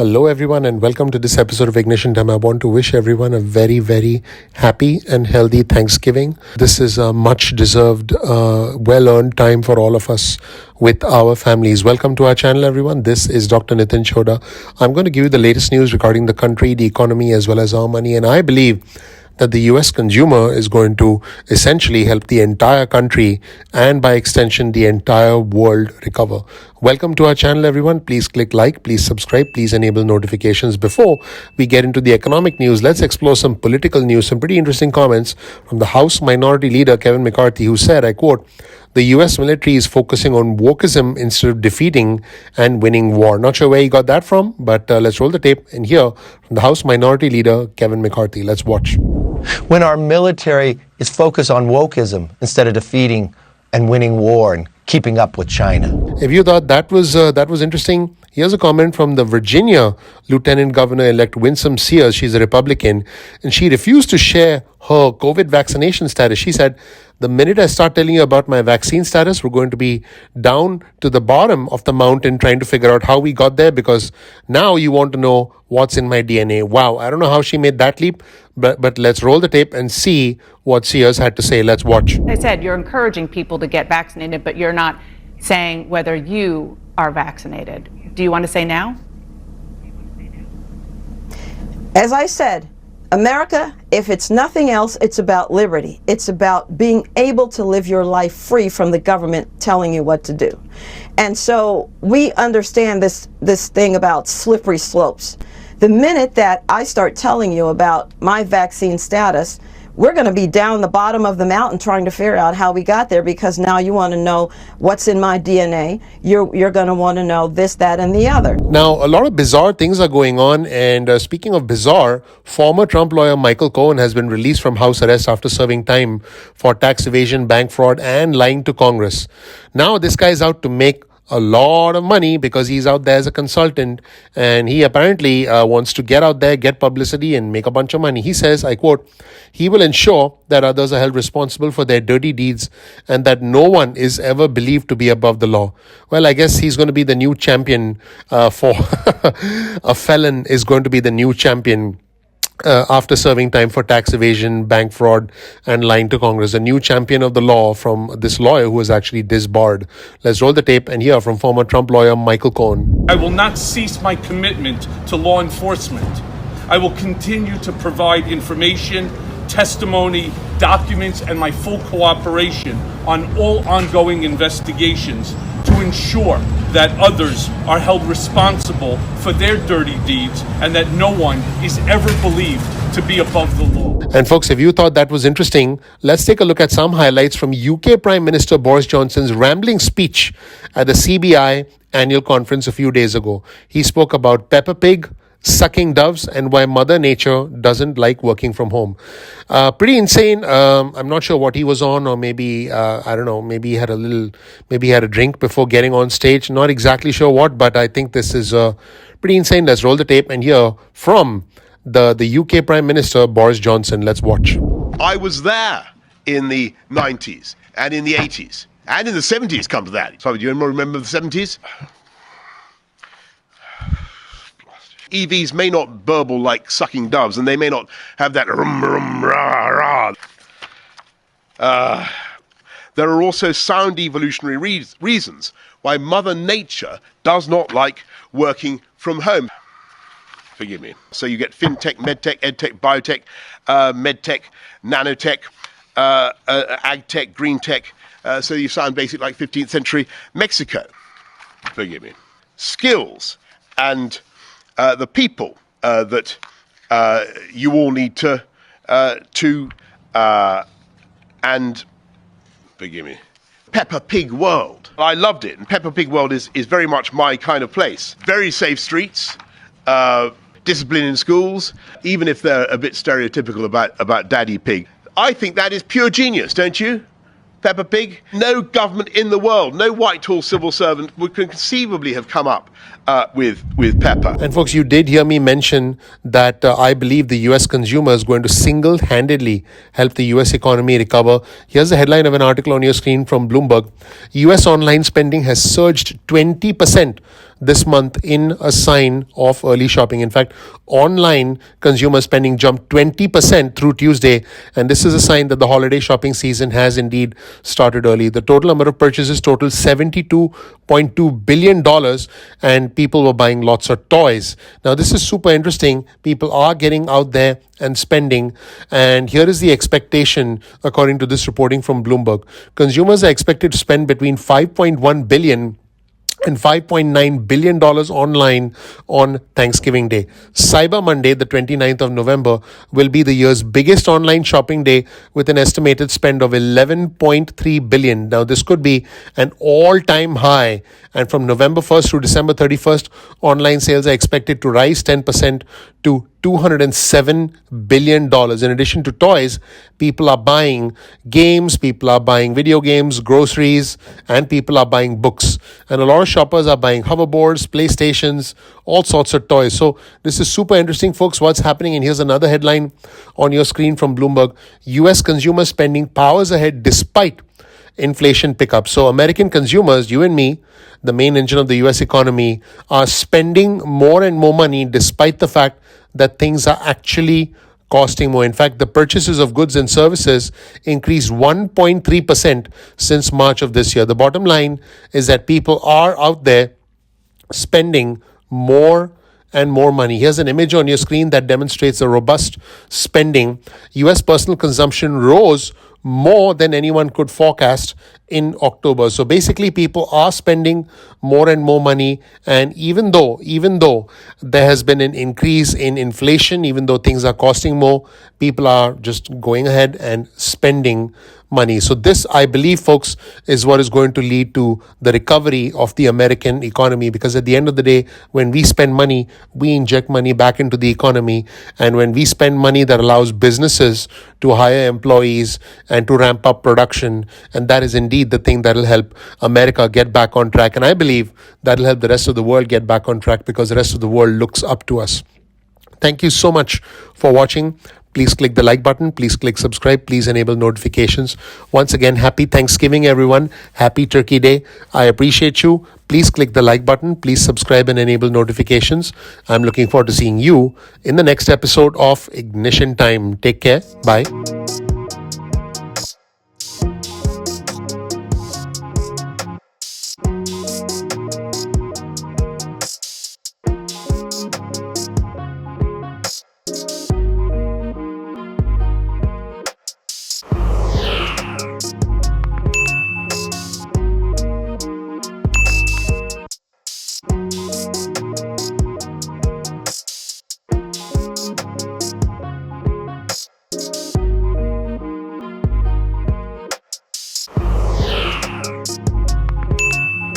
Hello, everyone, and welcome to this episode of Ignition Time. I want to wish everyone a very, very happy and healthy Thanksgiving. This is a much deserved, well earned time for all of us with our families. Welcome to our channel, everyone. This is Dr. Nitin Chhoda. I'm going to give you the latest news regarding the country, the economy, as well as our money. And I believe that the US consumer is going to essentially help the entire country and by extension the entire world recover. Welcome to our channel, everyone. Please click like, please subscribe, please enable notifications. Before we get into the economic news, let's explore some political news, some pretty interesting comments from the House Minority Leader Kevin McCarthy, who said, I quote, "The US military is focusing on wokeism instead of defeating and winning war." Not sure where he got that from, but let's roll the tape and hear from the House Minority Leader Kevin McCarthy. Let's watch. When our military is focused on wokeism instead of defeating and winning war and keeping up with China. If you thought that was interesting, here's a comment from the Virginia Lieutenant Governor-elect Winsome Sears. She's a Republican, and she refused to share her COVID vaccination status. She said, "The minute I start telling you about my vaccine status, we're going to be down to the bottom of the mountain trying to figure out how we got there, because now you want to know what's in my DNA." Wow, I don't know how she made that leap, but let's roll the tape and see what Sears had to say. Let's watch. I said you're encouraging people to get vaccinated, but you're not saying whether you are vaccinated. Do you want to say now? As I said, America, if it's nothing else, it's about liberty. It's about being able to live your life free from the government telling you what to do. And so we understand this thing about slippery slopes. The minute that I start telling you about my vaccine status, we're going to be down the bottom of the mountain trying to figure out how we got there, because now you want to know what's in my DNA. You're going to want to know this, that, and the other. Now, a lot of bizarre things are going on. And speaking of bizarre, former Trump lawyer Michael Cohen has been released from house arrest after serving time for tax evasion, bank fraud, and lying to Congress. Now, this guy is out to make a lot of money because he's out there as a consultant, and he apparently wants to get out there, get publicity, and make a bunch of money. He says, I quote, "He will ensure that others are held responsible for their dirty deeds and that no one is ever believed to be above the law." Well, I guess he's going to be the new champion for a felon is going to be the new champion after serving time for tax evasion, bank fraud, and lying to Congress. A new champion of the law from this lawyer who was actually disbarred. Let's roll the tape and hear from former Trump lawyer Michael Cohen. "I will not cease my commitment to law enforcement. I will continue to provide information, testimony, documents, and my full cooperation on all ongoing investigations to ensure that others are held responsible for their dirty deeds and that no one is ever believed to be above the law." And folks, if you thought that was interesting, let's take a look at some highlights from UK Prime Minister Boris Johnson's rambling speech at the CBI annual conference a few days ago. He spoke about Peppa Pig, sucking doves, and why Mother Nature doesn't like working from home. Pretty insane. I'm not sure what he was on, or maybe, I don't know, maybe he had a drink before getting on stage. Not exactly sure what, but I think this is pretty insane. Let's roll the tape and hear from the UK Prime Minister, Boris Johnson. Let's watch. I was there in the 90s and in the 80s and in the 70s, come to that. So do you remember the 70s? EVs may not burble like sucking doves, and they may not have that rum, rum, rah, rah. There are also sound evolutionary reasons why Mother Nature does not like working from home. Forgive me. So you get fintech, medtech, edtech, biotech, medtech, nanotech, agtech, green tech. So you sound basically like 15th century Mexico. Forgive me. Skills and the people that you all need to and forgive me, Peppa Pig World. I loved it, and Peppa Pig World is very much my kind of place. Very safe streets, discipline in schools, even if they're a bit stereotypical about Daddy Pig. I think that is pure genius, don't you? Peppa Pig. No government in the world, no Whitehall civil servant would conceivably have come up with Peppa. And folks, you did hear me mention that I believe the US consumer is going to single-handedly help the US economy recover. Here's the headline of an article on your screen from Bloomberg. US online spending has surged 20% this month in a sign of early shopping. In fact, online consumer spending jumped 20% through Tuesday, and this is a sign that the holiday shopping season has indeed started early. The total number of purchases totaled $72.2 billion, and people were buying lots of toys. Now, this is super interesting. People are getting out there and spending, and here is the expectation according to this reporting from Bloomberg. Consumers are expected to spend between $5.1 billion and $5.9 billion online on Thanksgiving Day. Cyber Monday, the 29th of November, will be the year's biggest online shopping day with an estimated spend of $11.3 billion. Now, this could be an all-time high, and from November 1st through December 31st, online sales are expected to rise 10% to $207 billion. In addition to toys, people are buying games, people are buying video games, groceries, and people are buying books. And a lot of shoppers are buying hoverboards, PlayStations, all sorts of toys. So this is super interesting, folks, what's happening. And here's another headline on your screen from Bloomberg. U.S. consumer spending powers ahead despite inflation pickup. So American consumers, you and me, the main engine of the U.S. economy, are spending more and more money despite the fact that things are actually costing more. In fact, the purchases of goods and services increased 1.3% since March of this year. The bottom line is that people are out there spending more and more money. Here's an image on your screen that demonstrates a robust spending. US personal consumption rose more than anyone could forecast in October. So basically, people are spending more and more money. And even though there has been an increase in inflation, even though things are costing more, people are just going ahead and spending money. So this, I believe, folks, is what is going to lead to the recovery of the American economy, because at the end of the day, when we spend money, we inject money back into the economy. And when we spend money, that allows businesses to hire employees and to ramp up production. And that is indeed the thing that will help America get back on track. And I believe that will help the rest of the world get back on track, because the rest of the world looks up to us. Thank you so much for watching. Please click the like button. Please click subscribe. Please enable notifications. Once again, happy Thanksgiving, everyone. Happy Turkey Day. I appreciate you. Please click the like button. Please subscribe and enable notifications. I'm looking forward to seeing you in the next episode of Ignition Time. Take care. Bye.